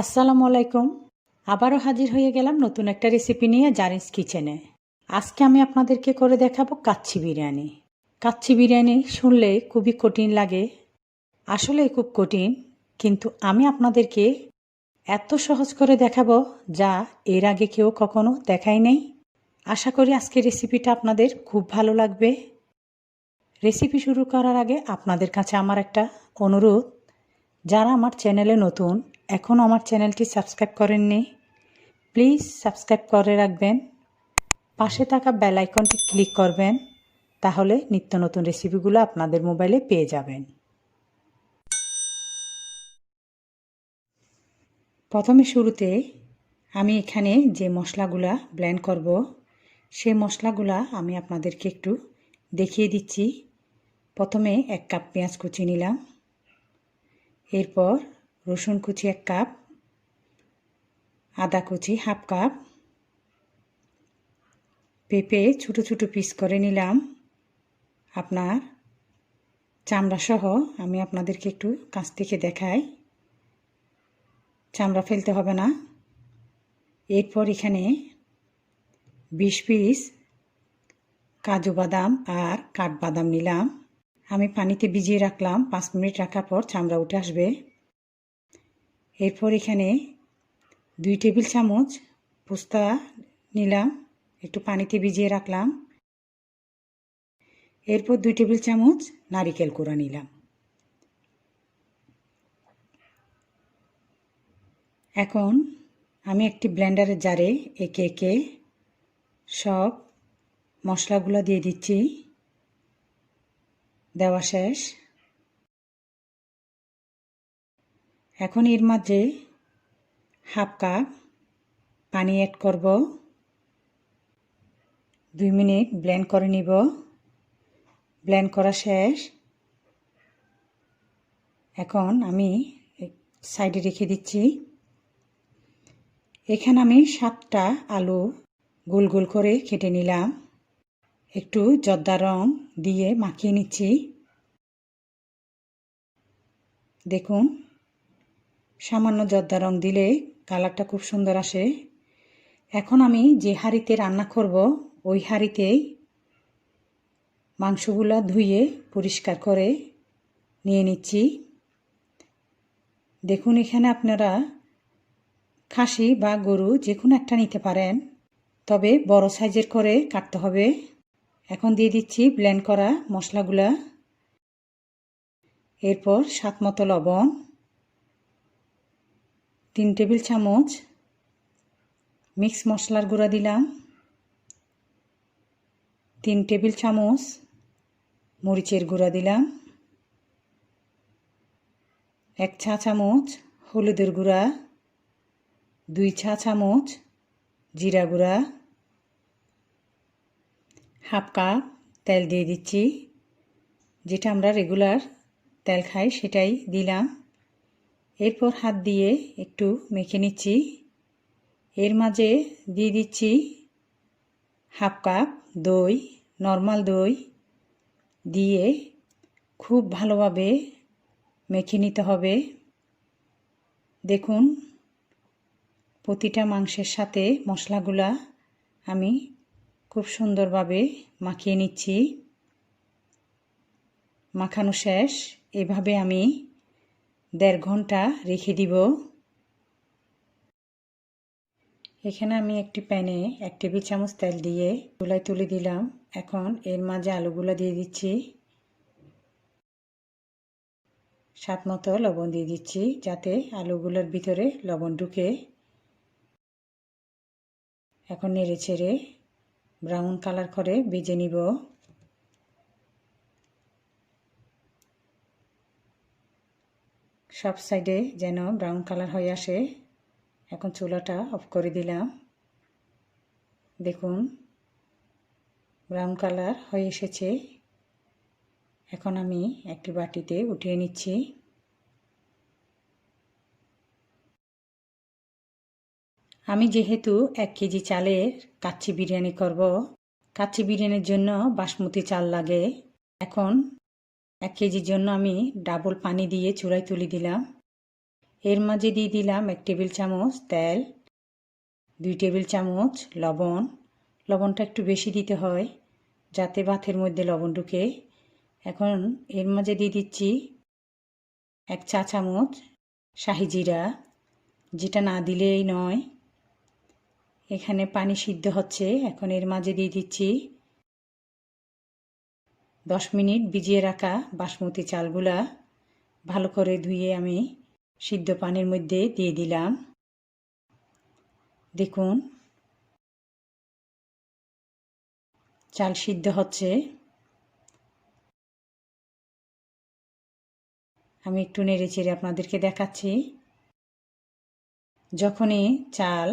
আসসালামু আলাইকুম। আবারও হাজির হয়ে গেলাম নতুন একটা রেসিপি নিয়ে জারিন্স কিচেনে। আজকে আমি আপনাদেরকে করে দেখাবো কাচ্চি বিরিয়ানি। কাচ্চি বিরিয়ানি শুনলে খুবই কঠিন লাগে, আসলে খুব কঠিন, কিন্তু আমি আপনাদেরকে এত সহজ করে দেখাবো যা এর আগে কেউ কখনো দেখায় নেই। আশা করি আজকের রেসিপিটা আপনাদের খুব ভালো লাগবে। রেসিপি শুরু করার আগে আপনাদের কাছে আমার একটা অনুরোধ, যারা আমার চ্যানেলে নতুন এখনও আমার চ্যানেলটি সাবস্ক্রাইব করেননি, প্লিজ সাবস্ক্রাইব করে রাখবেন। পাশে থাকা বেল আইকনটি ক্লিক করবেন, তাহলে নিত্য নতুন রেসিপিগুলো আপনাদের মোবাইলে পেয়ে যাবেন। প্রথমে শুরুতে আমি এখানে যে মশলাগুলা ব্লেন্ড করব, সেই মশলাগুলা আমি আপনাদেরকে একটু দেখিয়ে দিচ্ছি। প্রথমে 1 কাপ পেঁয়াজ কুচি নিলাম, এরপর রসুন কুচি 1 কাপ, আদা কুচি 1/2 কাপ, পেঁপে ছোটো ছোটো পিস করে নিলাম। আপনার চামড়া সহ, আমি আপনাদেরকে একটু কাছ থেকে দেখাই, চামড়া ফেলতে হবে না। এরপর এখানে 20 পিস কাজু বাদাম আর কাঠবাদাম নিলাম। আমি পানিতে ভিজিয়ে রাখলাম, 5 মিনিট রাখার পর চামড়া উঠে আসবে। এরপর এখানে 2 টেবিল চামচ পোস্তা নিলাম, একটু পানিতে ভিজিয়ে রাখলাম। এরপর 2 টেবিল চামচ নারিকেল কোড়া নিলাম। এখন আমি একটি ব্লেন্ডারের জারে একে একে সব মশলাগুলো দিয়ে দিচ্ছি। দেওয়া শেষ। এখন এর মাঝে 1/2 কাপ পানি অ্যাড করব। 2 মিনিট ব্লেন্ড করে নিব। ব্লেন্ড করা শেষ। এখন আমি সাইডে রেখে দিচ্ছি। এখানে আমি 7টা আলু গোল গোল করে কেটে নিলাম, একটু জর্দা রং দিয়ে মাখিয়ে নিচ্ছি। দেখুন, সামান্য জর্দা রং দিলে কালারটা খুব সুন্দর আসে। এখন আমি যে হাঁড়িতে রান্না করব, ওই হাঁড়িতেই মাংসগুলা ধুয়ে পরিষ্কার করে নিয়ে নিচ্ছি। দেখুন, এখানে আপনারা খাসি বা গরু যে কোনো একটা নিতে পারেন, তবে বড় সাইজের করে কাটতে হবে। এখন দিয়ে দিচ্ছি ব্লেন্ড করা মশলাগুলা। এরপর স্বাদ মতো লবণ, 3 টেবিল চামচ মিক্স মশলার গুঁড়া দিলাম, 3 টেবিল চামচ মরিচের গুঁড়া দিলাম, 1 চা চামচ হলুদের গুঁড়া, 2 চা চামচ জিরা গুঁড়া, 1/2 কাপ তেল দিয়ে দিচ্ছি। যেটা আমরা রেগুলার তেল খাই সেটাই দিলাম। এরপর হাত দিয়ে একটু মেখে নিচ্ছি। এর মাঝে দিয়ে দিচ্ছি 1/2 কাপ দই, নর্মাল দই দিয়ে খুব ভালোভাবে মেখে নিতে হবে। দেখুন, প্রতিটা মাংসের সাথে মশলাগুলা আমি খুব সুন্দরভাবে মাখিয়ে নিচ্ছি। মাখানো শেষ। এভাবে আমি 1.5 ঘন্টা রেখে দিব। এখানে আমি একটি প্যানে 1 টেবিল চামচ তেল দিয়ে চুলায় তুলে দিলাম। এখন এর মাঝে আলুগুলো দিয়ে দিচ্ছি। স্বাদ মতো লবণ দিয়ে দিচ্ছি, যাতে আলুগুলোর ভিতরে লবণ ঢুকে। এখন নেড়ে ছেড়ে ব্রাউন কালার করে ভেজে নিব। সব সাইডে যেন ব্রাউন কালার হয়ে আসে। এখন চুলাটা অফ করে দিলাম। দেখুন, ব্রাউন কালার হয়ে এসেছে। এখন আমি একটি বাটিতে উঠিয়ে নিচ্ছি। আমি যেহেতু 1 কেজি চালের কাচ্চি বিরিয়ানি করব, কাচ্চি বিরিয়ানির জন্য বাসমতি চাল লাগে। এখন 1 কেজির জন্য আমি ডাবল পানি দিয়ে চুলায় তুলে দিলাম। এর মাঝে দিয়ে দিলাম 1 টেবিল চামচ তেল, 2 টেবিল চামচ লবণ। লবণটা একটু বেশি দিতে হয় যাতে ভাতের মধ্যে লবণ ঢুকে। এখন এর মাঝে দিয়ে দিচ্ছি 1 চা চামচ শাহি জিরা, যেটা না দিলেই নয়। এখানে পানি সিদ্ধ হচ্ছে। এখন এর মাঝে দিয়ে দিচ্ছি 10 মিনিট ভিজিয়ে রাখা বাসমতি চালগুলা ভালো করে ধুয়ে আমি সিদ্ধ পানির মধ্যে দিয়ে দিলাম। দেখুন চাল সিদ্ধ হচ্ছে। আমি একটু নেড়েচেড়ে আপনাদেরকে দেখাচ্ছি। যখনই চাল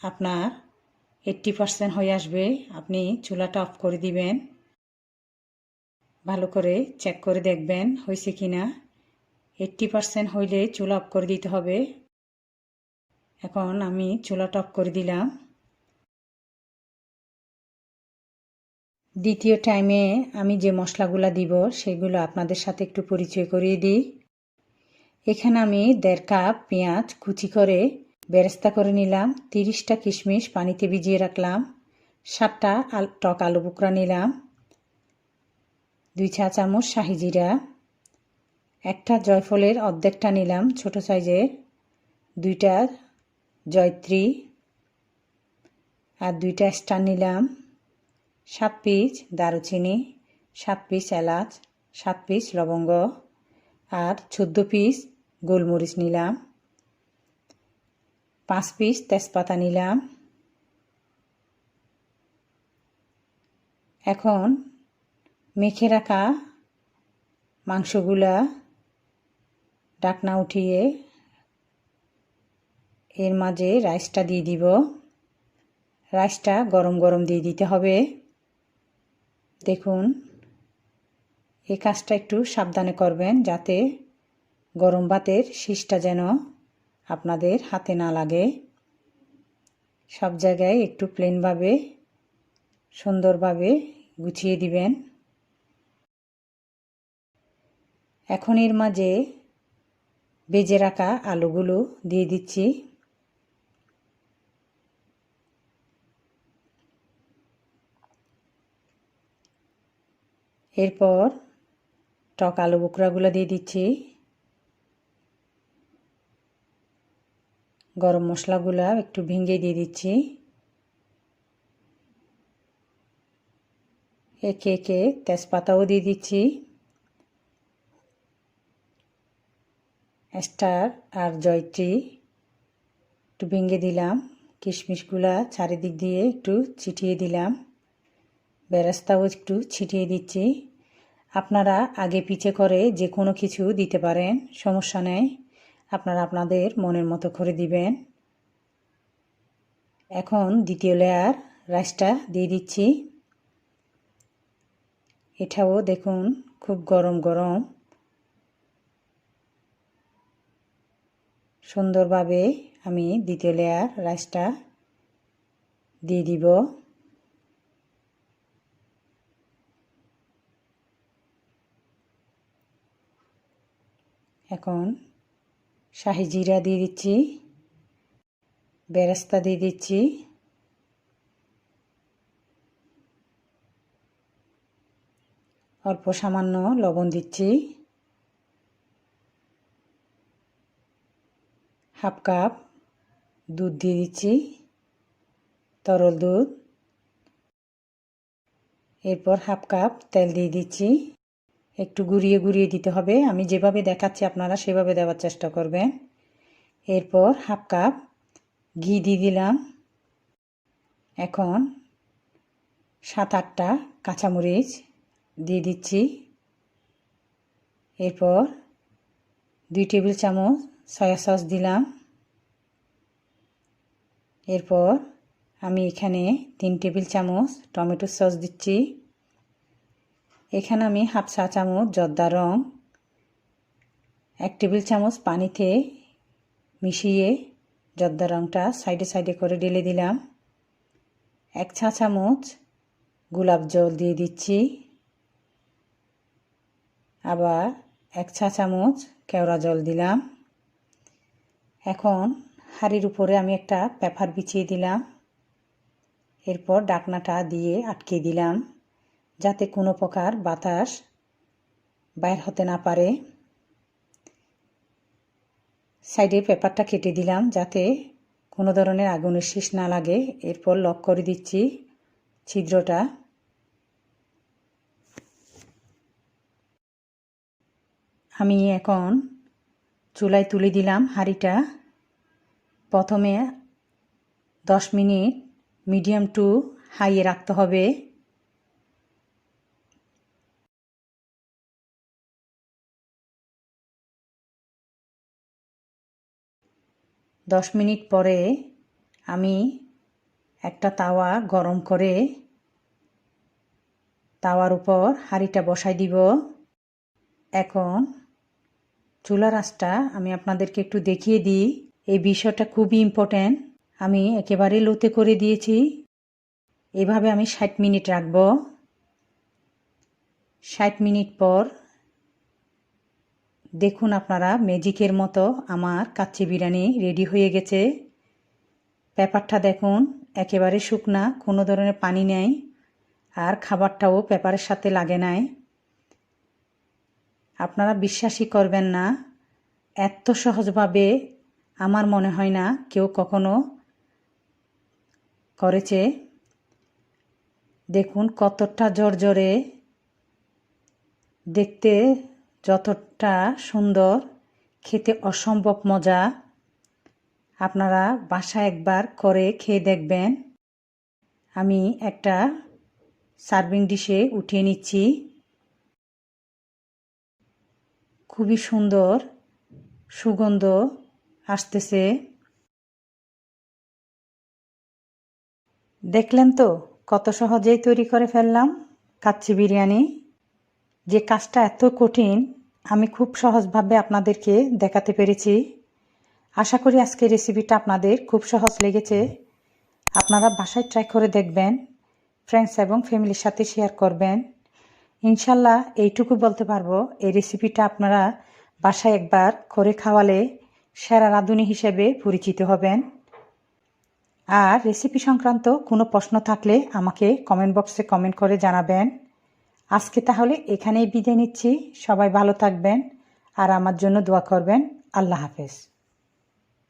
আপনার 80% হয়ে আসবে, আপনি চুলাটা অফ করে দিবেন। ভালো করে চেক করে দেখবেন হয়েছে কিনা। 80% হইলে চুলা অফ করে দিতে হবে। এখন আমি চুলাটা অফ করে দিলাম। দ্বিতীয় টাইমে আমি যে মশলাগুলো দিব সেগুলো আপনাদের সাথে একটু পরিচয় করিয়ে দিই। এখানে আমি 1.5 কাপ পেঁয়াজ কুচি করে বেরেস্তা করে নিলাম। 30টা কিশমিশ পানিতে ভিজিয়ে রাখলাম। 7টা টক আলু বুকরা নিলাম। 2 চা চামচ শাহি জিরা, একটা জয়ফলের অর্ধেকটা নিলাম ছোট সাইজের, 2টা জয়ত্রী আর 2টা স্টার নিলাম। 7 পিস দারুচিনি, 7 পিস এলাচ, 7 পিস লবঙ্গ আর 14 পিস গোলমরিচ নিলাম। 5 পিস তেজপাতা নিলাম। এখন মেখে রাখা মাংসগুলা ঢাকনা উঠিয়ে এর মাঝে রাইসটা দিয়ে দিব। রাইসটা গরম গরম দিয়ে দিতে হবে। দেখুন এই কাজটা একটু সাবধানে করবেন যাতে গরম ভাতের শীষটা যেন আপনাদের হাতে না লাগে। সব জায়গায় একটু প্লেনভাবে সুন্দরভাবে গুছিয়ে দিবেন। এখন এর মাঝে ভেজে রাখা আলুগুলো দিয়ে দিচ্ছি। এরপর টক আলু বুকরাগুলো দিয়ে দিচ্ছি। গরম মশলাগুলো একটু ভেঙে দিয়ে দিচ্ছি। একে একে তেজপাতাও দিয়ে দিচ্ছি। স্টার আর জয়ত্রী একটু ভেঙে দিলাম। কিশমিশগুলা চারিদিক দিয়ে একটু ছিটিয়ে দিলাম। বেরেস্তাও একটু ছিটিয়ে দিচ্ছি। আপনারা আগে পিছে করে যে কোনো কিছু দিতে পারেন, সমস্যা নেই। আপনারা আপনাদের মনের মতো করে দিবেন। এখন দ্বিতীয় লেয়ার রাইসটা দিয়ে দিচ্ছি। এটাও দেখুন খুব গরম গরম সুন্দরভাবে আমি দ্বিতীয় লেয়ার রাইসটা দিয়ে দিব। এখন শাহি জিরা দিয়ে দিচ্ছি, বেরেস্তা দিয়ে দিচ্ছি, অল্প সামান্য লবণ দিচ্ছি, 1/2 কাপ দুধ দিয়ে দিচ্ছি, তরল দুধ। এরপর 1/2 কাপ তেল দিয়ে দিচ্ছি। একটু গুঁড়িয়ে গুঁড়িয়ে দিতে হবে। আমি যেভাবে দেখাচ্ছি আপনারা সেভাবে দেওয়ার চেষ্টা করবেন। এরপর 1/2 কাপ ঘি দিয়ে দিলাম। এখন 7-8টা কাঁচামরিচ দিয়ে দিচ্ছি। এরপর 2 টেবিল চামচ সয়া সস দিলাম। এরপর আমি এখানে 3 টেবিল চামচ টমেটো সস দিচ্ছি। এখানে আমি 1/2 চা চামচ জর্দা রং 1 টেবিল চামচ পানিতে মিশিয়ে জর্দা রংটা সাইডে সাইডে করে ঢেলে দিলাম। 1 চা চামচ গোলাপ জল দিয়ে দিচ্ছি। আবার 1 চা চামচ কেওড়া জল দিলাম। এখন হাঁড়ির উপরে আমি একটা পেপার বিছিয়ে দিলাম, এরপর ঢাকনাটা দিয়ে আটকে দিলাম যাতে কোনো প্রকার বাতাস বাইর হতে না পারে। সাইডে পেপারটা কেটে দিলাম যাতে কোনো ধরনের আগুনের শিশ না লাগে। এরপর লক করে দিচ্ছি ছিদ্রটা। আমি এখন চুলায় তুলে দিলাম হাঁড়িটা। প্রথমে 10 মিনিট মিডিয়াম টু হাইয়ে রাখতে হবে। দশ মিনিট পরে আমি একটা তাওয়া গরম করে তাওয়ার উপর হাঁড়িটা বসাই দিব। এখন চুলার আঁচটা আমি আপনাদেরকে একটু দেখিয়ে দিই, এই বিষয়টা খুবই ইম্পর্ট্যান্ট। আমি একেবারে লোতে করে দিয়েছি। এভাবে আমি 60 মিনিট রাখব। 60 মিনিট পর দেখুন আপনারা, ম্যাজিকের মতো আমার কাচ্চি বিরিয়ানি রেডি হয়ে গেছে। পেপারটা দেখুন একেবারে শুকনা, কোনো ধরনের পানি নেই, আর খাবারটাও পেপারের সাথে লাগে নাই। আপনারা বিশ্বাসই করবেন না, এত সহজভাবে আমার মনে হয় না কেউ কখনো করেছে। দেখুন কতটা জর্জরে, দেখতে যতটা সুন্দর, খেতে অসম্ভব মজা। আপনারা বাসায় একবার করে খেয়ে দেখবেন। আমি একটা সার্ভিং ডিশে উঠিয়ে নিচ্ছি। খুবই সুন্দর সুগন্ধ আসতেছে। দেখলেন তো কত সহজেই তৈরি করে ফেললাম কাচ্চি বিরিয়ানি। যে কাজটা এত কঠিন আমি খুব সহজভাবে আপনাদেরকে দেখাতে পেরেছি। আশা করি আজকের রেসিপিটা আপনাদের খুব সহজ লেগেছে। আপনারা বাসায় ট্রাই করে দেখবেন, ফ্রেন্ডস এবং ফ্যামিলির সাথে শেয়ার করবেন। ইনশাল্লাহ এইটুকু বলতে পারবো, এই রেসিপিটা আপনারা বাসায় একবার করে খাওয়ালে সেরা রাঁধুনি হিসেবে পরিচিত হবেন। আর রেসিপি সংক্রান্ত কোনো প্রশ্ন থাকলে আমাকে কমেন্ট বক্সে কমেন্ট করে জানাবেন। আজকে তাহলে এখানেই বিদায় নিচ্ছি। সবাই ভালো থাকবেন আর আমার জন্য দোয়া করবেন। আল্লাহ হাফেজ।